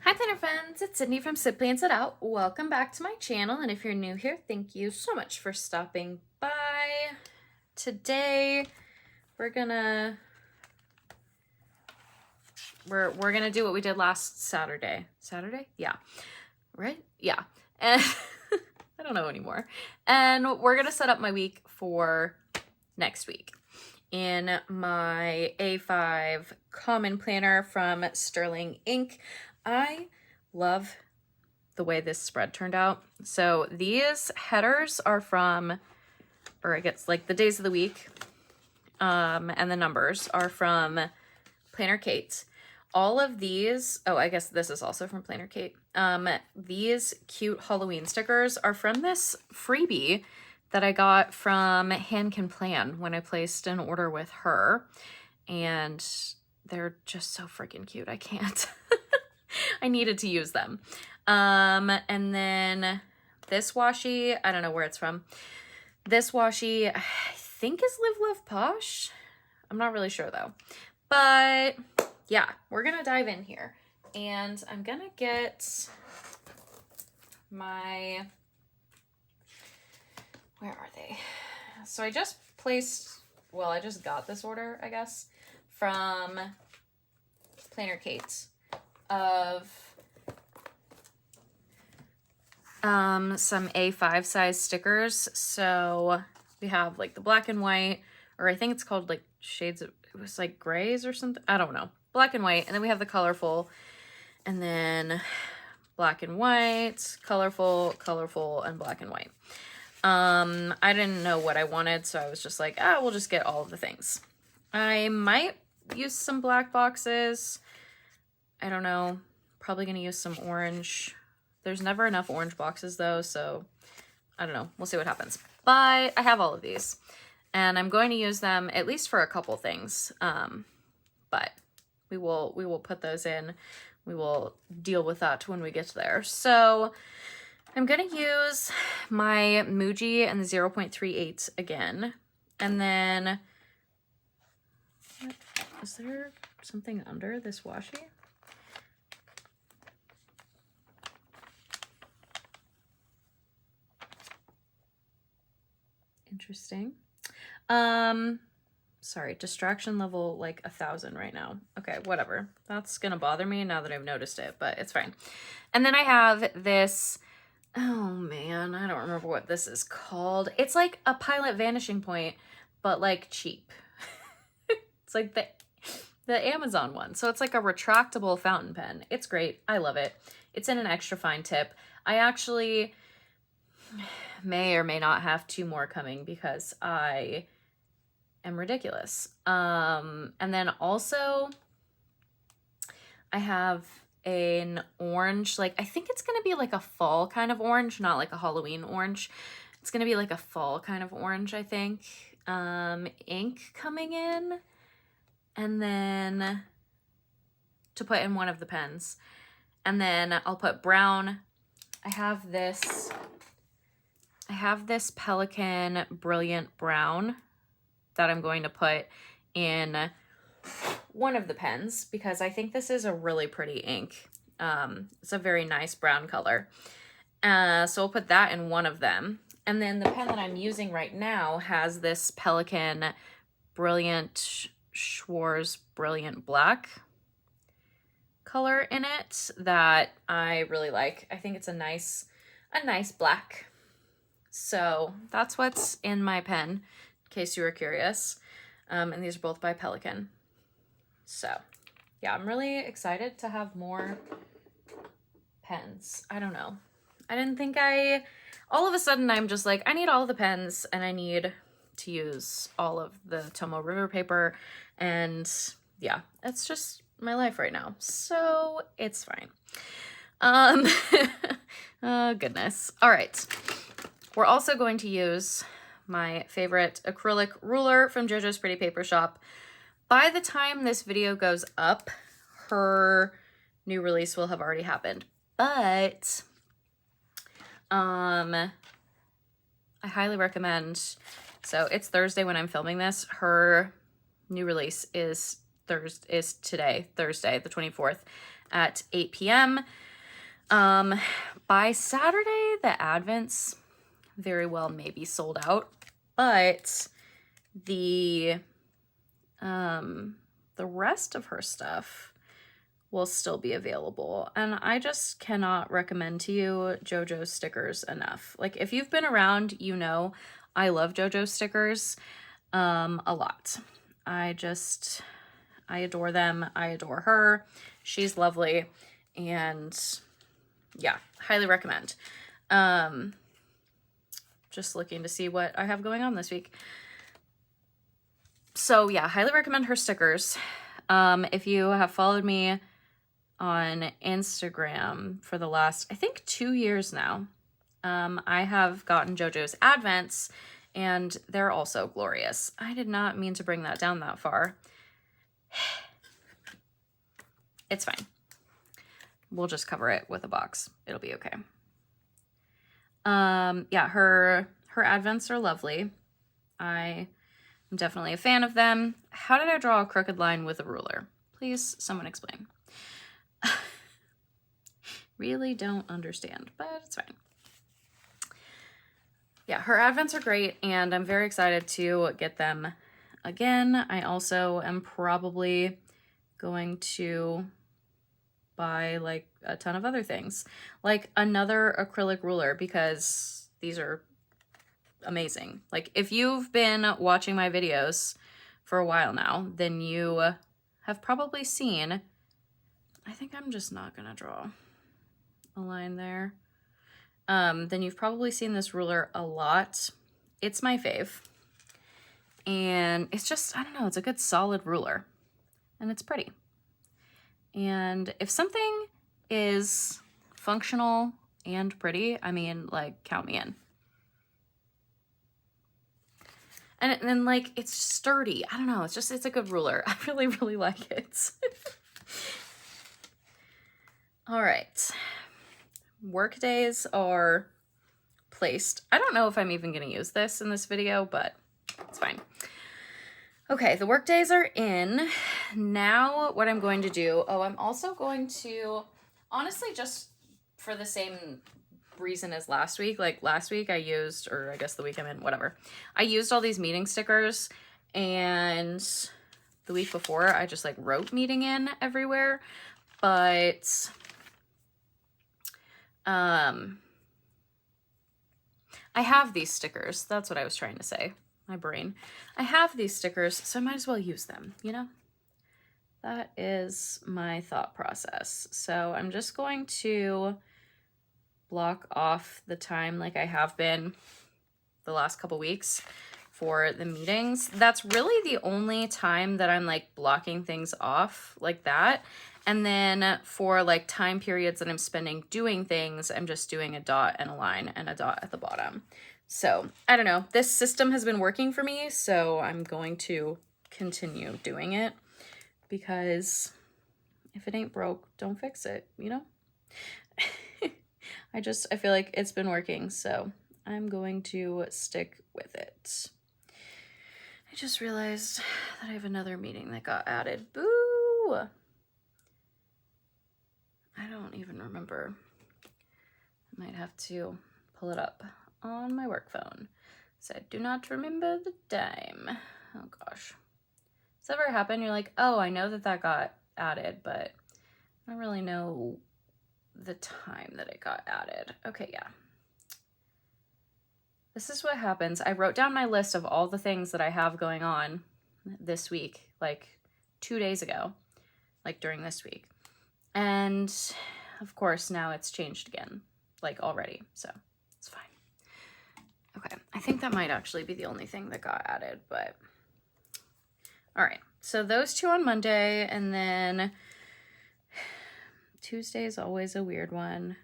Hi planner friends, it's Sydney from Sit Plans It Out. Welcome back to my channel, and if you're new here, thank you so much for stopping by. Today we're gonna do what we did last Saturday. Saturday? Yeah. Right? Yeah. And I don't know anymore. And we're gonna set up my week for next week in my A5 Common Planner from Sterling Ink. I love the way this spread turned out. So these headers are from, or I guess like the days of the week, and the numbers are from Planner Kate. All of these, oh, I guess this is also from Planner Kate. These cute Halloween stickers are from this freebie that I got from HanCanPlan when I placed an order with her. And they're just so freaking cute. I can't. I needed to use them. And then this washi, I don't know where it's from. This washi, I think is Live Love Posh. I'm not really sure though. But yeah, we're gonna dive in here. And I'm gonna get my, where are they? So I just placed, well, I just got this order, I guess, from Planner Kate of some A5 size stickers. So we have like the black and white, or I think it's called like shades of, it was like grays or something. I don't know. Black and white. And then we have the colorful, and then black and white, colorful, colorful, and black and white. I didn't know what I wanted, so I was just like, we'll just get all of the things. I might use some black boxes. I don't know. Probably gonna use some orange. There's never enough orange boxes though, so I don't know. We'll see what happens. But I have all of these, and I'm going to use them at least for a couple things. But we will put those in. We will deal with that when we get there. So I'm gonna use my Muji and the 0.38 again, and then is there something under this washi? Interesting. Sorry, distraction level like 1,000 right now. Okay, whatever. That's gonna bother me now that I've noticed it, but it's fine. And then I have this, oh man, I don't remember what this is called. It's like a Pilot Vanishing Point, but like cheap. It's like the Amazon one. So it's like a retractable fountain pen. It's great. I love it. It's in an extra fine tip. I actually may or may not have 2 more coming because I am ridiculous. And then also I have an orange, like I think it's gonna be like a fall kind of orange, not like a Halloween orange. It's gonna be like a fall kind of orange, I think. Ink coming in, and then to put in one of the pens. And then I'll put brown. I have this Pelican Brilliant Brown that I'm going to put in one of the pens because I think this is a really pretty ink. It's a very nice brown color. So I'll put that in one of them. And then the pen that I'm using right now has this Pelican Brilliant Schwarz Brilliant Black color in it that I really like. I think it's a nice black. So that's what's in my pen, in case you were curious. And these are both by Pelican. So yeah, I'm really excited to have more pens. I don't know. I didn't think all of a sudden I'm just like, I need all the pens and I need to use all of the Tomo River paper. And yeah, it's just my life right now. So it's fine. Oh goodness. All right. We're also going to use my favorite acrylic ruler from JoJo's Pretty Paper Shop. By the time this video goes up, her new release will have already happened. But I highly recommend, so it's Thursday when I'm filming this. Her new release is is today, Thursday, the 24th at 8 p.m. By Saturday, the Advents very well may be sold out, but the rest of her stuff will still be available. And I just cannot recommend to you JoJo stickers enough. Like, if you've been around, you know I love JoJo stickers a lot. I adore them. I adore her. She's lovely. And yeah, highly recommend. Just looking to see what I have going on this week. So yeah, highly recommend her stickers. If you have followed me on Instagram for the last, I think 2 years now, I have gotten JoJo's Advents, and they're also glorious. I did not mean to bring that down that far. It's fine. We'll just cover it with a box. It'll be okay. Yeah, her Advents are lovely. I am definitely a fan of them. How did I draw a crooked line with a ruler? Please, someone explain. Really don't understand, but it's fine. Yeah, her Advents are great, and I'm very excited to get them again. I also am probably going to buy like a ton of other things, like another acrylic ruler, because these are amazing. Like, if you've been watching my videos for a while now, then you have probably seen, I think I'm just not gonna draw a line there. Then you've probably seen this ruler a lot. It's my fave. And it's just, I don't know, it's a good solid ruler. And it's pretty. And if something is functional and pretty, I mean, like, count me in. And then, like, it's sturdy. I don't know, it's a good ruler. I really, really like it. All right. Work days are placed. I don't know if I'm even going to use this in this video, but it's fine. Okay, the work days are in. Now what I'm going to do, I'm also going to, honestly, just for the same reason as last week, like last week I used, or I guess the week I'm in, whatever, I used all these meeting stickers, and the week before I just like wrote meeting in everywhere, but I have these stickers. That's what I was trying to say. My brain. I have these stickers, so I might as well use them, you know? That is my thought process. So I'm just going to block off the time, like I have been the last couple weeks, for the meetings. That's really the only time that I'm like blocking things off like that. And then for like time periods that I'm spending doing things, I'm just doing a dot and a line and a dot at the bottom. So I don't know, this system has been working for me, so I'm going to continue doing it, because if it ain't broke, don't fix it, you know? I feel like it's been working, so I'm going to stick with it. I just realized that I have another meeting that got added. Boo! I don't even remember. I might have to pull it up on my work phone. So I do not remember the time. Oh gosh. Does that ever happen? You're like, oh, I know that got added, but I don't really know the time that it got added. Okay, yeah. This is what happens. I wrote down my list of all the things that I have going on this week, like 2 days ago, like during this week. And of course, now it's changed again, like already, so it's fine. Okay, I think that might actually be the only thing that got added, but all right. So those two on Monday, and then Tuesday is always a weird one.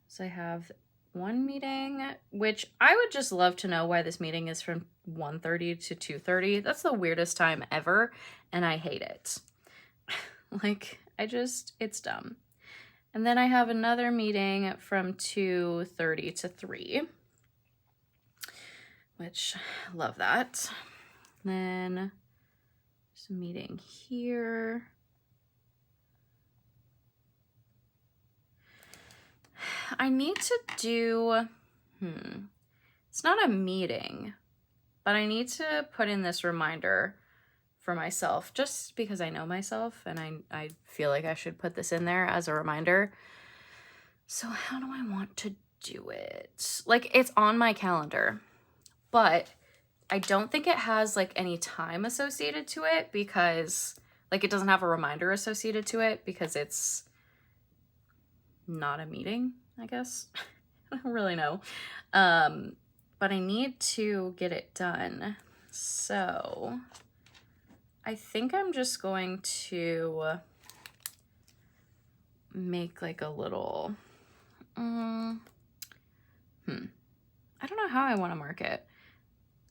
So I have one meeting, which I would just love to know why this meeting is from 1:30 to 2:30. That's the weirdest time ever, and I hate it. Like, it's dumb. And then I have another meeting from 2:30 to 3, which, love that. Then There's a meeting here. I need to do, it's not a meeting, but I need to put in this reminder for myself just because I know myself and I feel like I should put this in there as a reminder. So how do I want to do it? Like, it's on my calendar, but I don't think it has like any time associated to it because like it doesn't have a reminder associated to it because it's not a meeting, I guess. I don't really know. But I need to get it done. So I think I'm just going to make like a little, I don't know how I want to mark it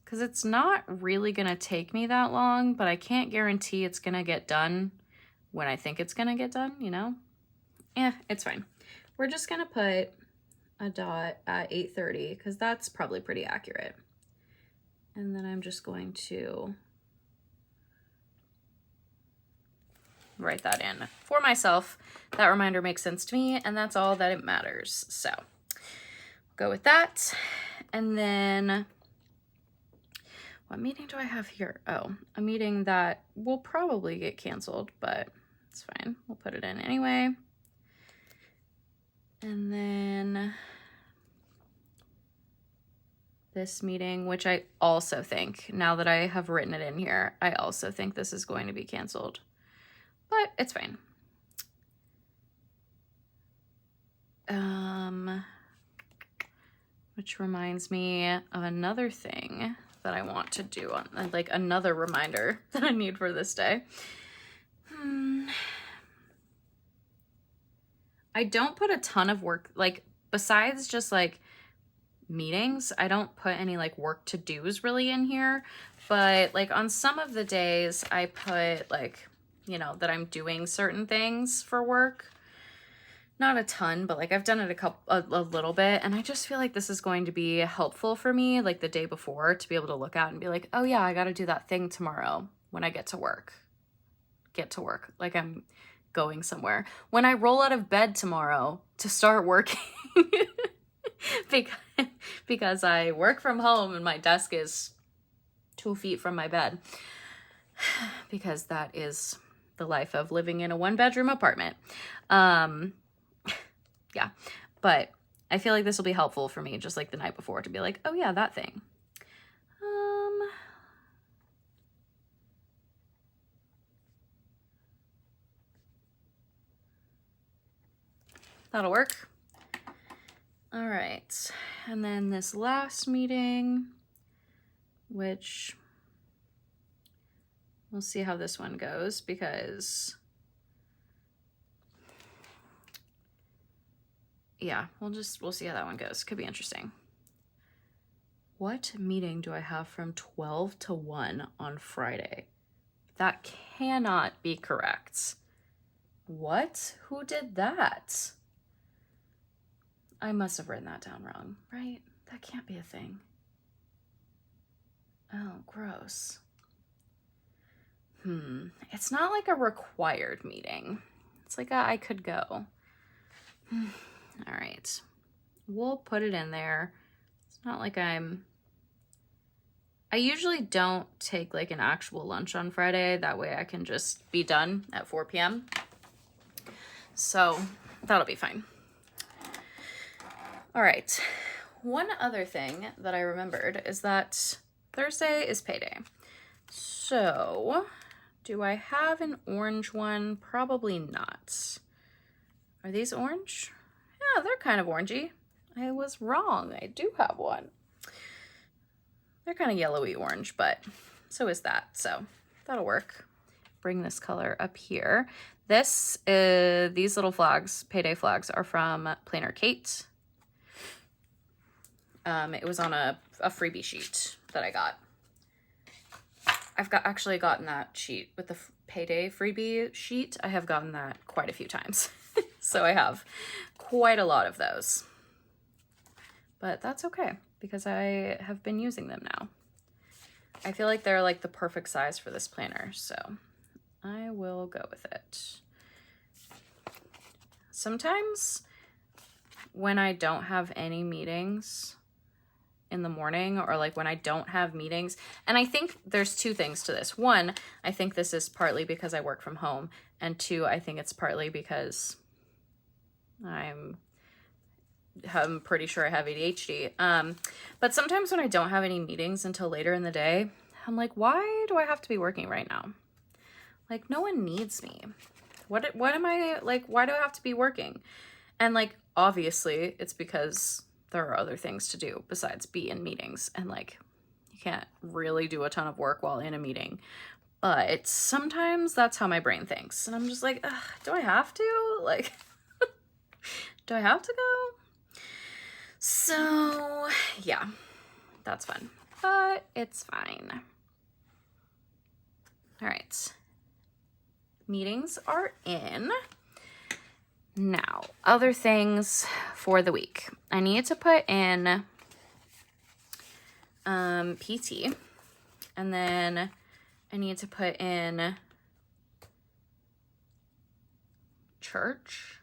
because it's not really going to take me that long, but I can't guarantee it's going to get done when I think it's going to get done, you know? It's fine. We're just going to put a dot at 8:30 because that's probably pretty accurate. And then I'm just going to write that in for myself. That reminder makes sense to me, and that's all that it matters. So go with that. And then what meeting do I have here? Oh, a meeting that will probably get canceled, but it's fine. We'll put it in anyway. And then this meeting, which I also think, now that I have written it in here, I also think this is going to be canceled, but it's fine. Which reminds me of another thing that I want to do on like another reminder that I need for this day. I don't put a ton of work, like besides just like meetings, I don't put any like work to do's really in here, but like on some of the days I put like, you know, that I'm doing certain things for work. Not a ton, but like I've done it a little bit, and I just feel like this is going to be helpful for me like the day before to be able to look at and be like, oh yeah, I got to do that thing tomorrow when I get to work. Like I'm going somewhere. When I roll out of bed tomorrow to start working because I work from home and my desk is 2 feet from my bed because that is the life of living in a 1-bedroom apartment. Yeah, but I feel like this will be helpful for me just like the night before to be like, oh yeah, that thing. That'll work. All right, and then this last meeting, which we'll see how this one goes because yeah, we'll see how that one goes. Could be interesting. What meeting do I have from 12 to 1 on Friday? That cannot be correct. What? Who did that? I must have written that down wrong, right? That can't be a thing. Oh, gross. It's not like a required meeting. It's like I could go. All right, we'll put it in there. It's not like I usually don't take like an actual lunch on Friday. That way I can just be done at 4 p.m. So that'll be fine. All right. One other thing that I remembered is that Thursday is payday. So do I have an orange one? Probably not. Are these orange? Yeah, they're kind of orangey. I was wrong. I do have one. They're kind of yellowy orange, but so is that. So that'll work. Bring this color up here. These little flags, payday flags, are from Planner Kate. It was on a freebie sheet that I got. I've actually gotten that sheet with the payday freebie sheet. I have gotten that quite a few times. So I have quite a lot of those. But that's okay because I have been using them now. I feel like they're like the perfect size for this planner, so I will go with it. Sometimes when I don't have any meetings in the morning, or like when I don't have meetings, and I think there's two things to this. One, I think this is partly because I work from home, and two, I think it's partly because I'm pretty sure I have ADHD. But sometimes when I don't have any meetings until later in the day, I'm like, why do I have to be working right now? Like, no one needs me. What am I, like, why do I have to be working? And like, obviously it's because there are other things to do besides be in meetings, and like, you can't really do a ton of work while in a meeting. But sometimes that's how my brain thinks. And I'm just like, do I have to? Like, do I have to go? So yeah, that's fun, but it's fine. All right. Meetings are in. Now, other things for the week. I need to put in PT, and then I need to put in church,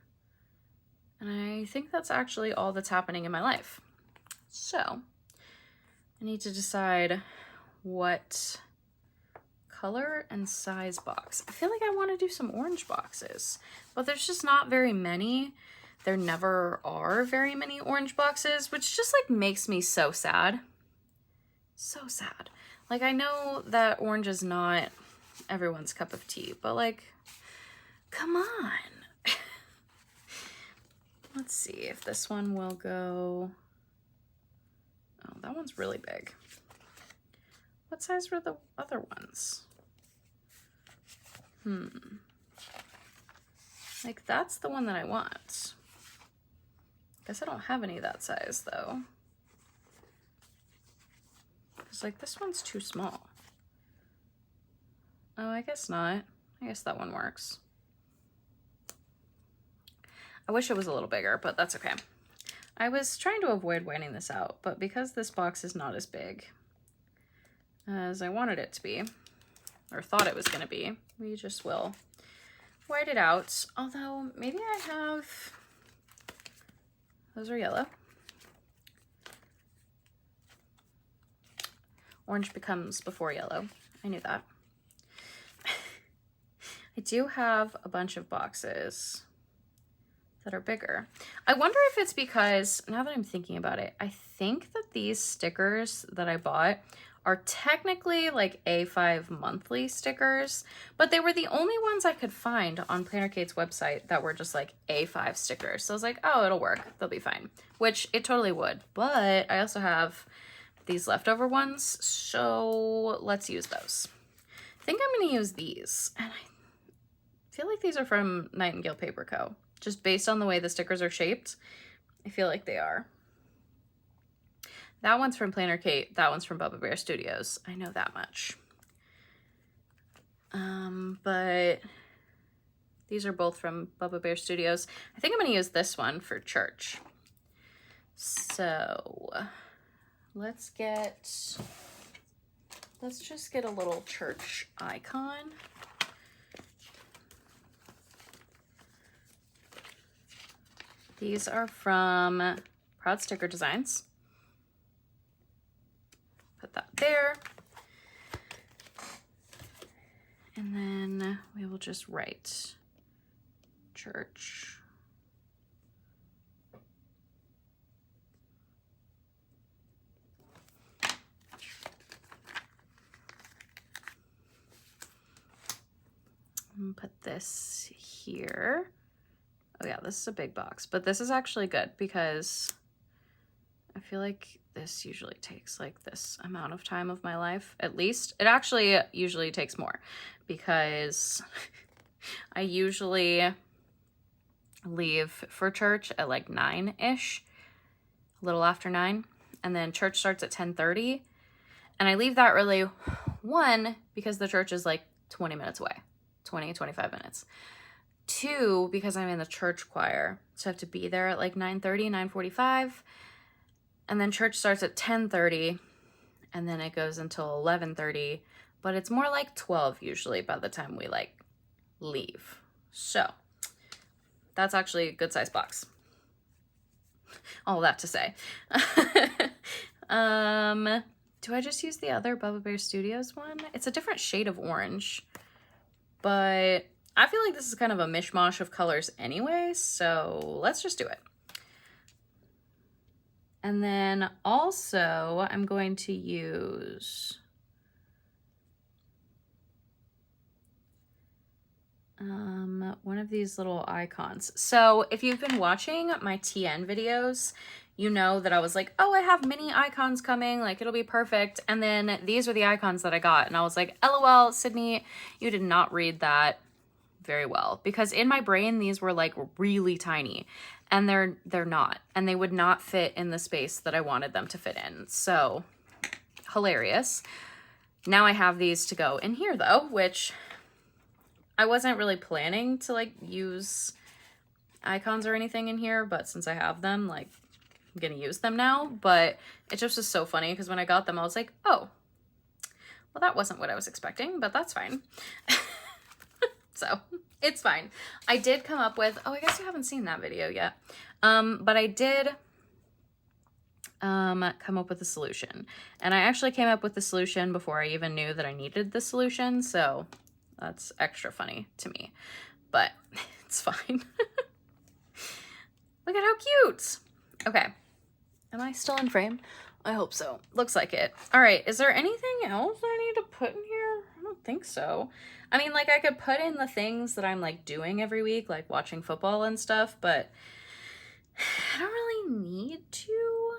and I think that's actually all that's happening in my life. So I need to decide what color and size box. I feel like I want to do some orange boxes, but there's just not very many. There never are very many orange boxes, which just like makes me so sad. So sad. Like, I know that orange is not everyone's cup of tea, but like, come on. Let's see if this one will go. Oh, that one's really big. What size were the other ones? Like, that's the one that I want. Guess I don't have any that size though. It's like, this one's too small. Oh, I guess not. I guess that one works. I wish it was a little bigger, but that's okay. I was trying to avoid whitening this out, but because this box is not as big as I wanted it to be, or thought it was going to be, we just will white it out. Although maybe I have, those are yellow. Orange becomes before yellow. I knew that. I do have a bunch of boxes that are bigger. I wonder if it's because, now that I'm thinking about it, I think that these stickers that I bought are technically like A5 monthly stickers, but they were the only ones I could find on Planner Kate's website that were just like A5 stickers. So I was like, oh, it'll work. They'll be fine, which it totally would. But I also have these leftover ones, so let's use those. I think I'm going to use these, and I feel like these are from Nightingale Paper Co. Just based on the way the stickers are shaped, I feel like they are. That one's from Planner Kate. That one's from Bubba Bear Studios. I know that much. But these are both from Bubba Bear Studios. I think I'm going to use this one for church. So let's just get a little church icon. These are from Proud Sticker Designs. Put that there. And then we will just write church. And put this here. Oh yeah, this is a big box, but this is actually good because I feel like this usually takes like this amount of time of my life, at least. It actually usually takes more because I usually leave for church at like 9-ish, a little after 9, and then church starts at 10:30. And I leave that early, one, because the church is like 20 minutes away, 20, 25 minutes. Two, because I'm in the church choir, so I have to be there at like 9:30, 9:45. And then church starts at 10:30, and then it goes until 11:30, but it's more like 12 usually by the time we like leave. So that's actually a good size box. All that to say. Do I just use the other Bubba Bear Studios one? It's a different shade of orange, but I feel like this is kind of a mishmash of colors anyway, so let's just do it. And then also I'm going to use one of these little icons. So if you've been watching my TN videos, you know that I was like, oh, I have mini icons coming, like it'll be perfect. And then these are the icons that I got. And I was like, LOL, Sydney, you did not read that very well, because in my brain, these were like really tiny, and they're not, and they would not fit in the space that I wanted them to fit in. So hilarious. Now I have these to go in here though, which I wasn't really planning to like use icons or anything in here, but since I have them, like I'm gonna use them now. But it just was so funny because when I got them, I was like, oh, well, that wasn't what I was expecting, but that's fine. So it's fine. I did come up with, oh, I guess you haven't seen that video yet. But I did come up with a solution, and I actually came up with the solution before I even knew that I needed the solution. So that's extra funny to me, but it's fine. Look at how cute. Okay. Am I still in frame? I hope so. Looks like it. All right. Is there anything else I need to put in here? I don't think so. I mean, like I could put in the things that I'm like doing every week, like watching football and stuff, but I don't really need to.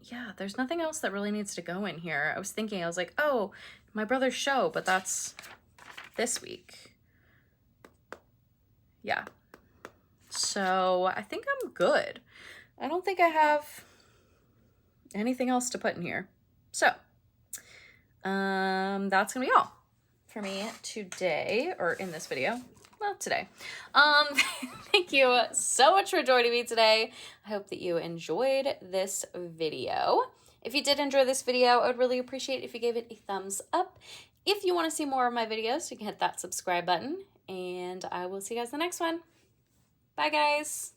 Yeah, there's nothing else that really needs to go in here. I was thinking, I was like, oh, my brother's show, but that's this week. Yeah. So I think I'm good. I don't think I have anything else to put in here. So that's gonna be all for me today, or in this video. Well, today. Thank you so much for joining me today. I hope that you enjoyed this video. If you did enjoy this video, I would really appreciate if you gave it a thumbs up. If you want to see more of my videos, you can hit that subscribe button, and I will see you guys in the next one. Bye, guys.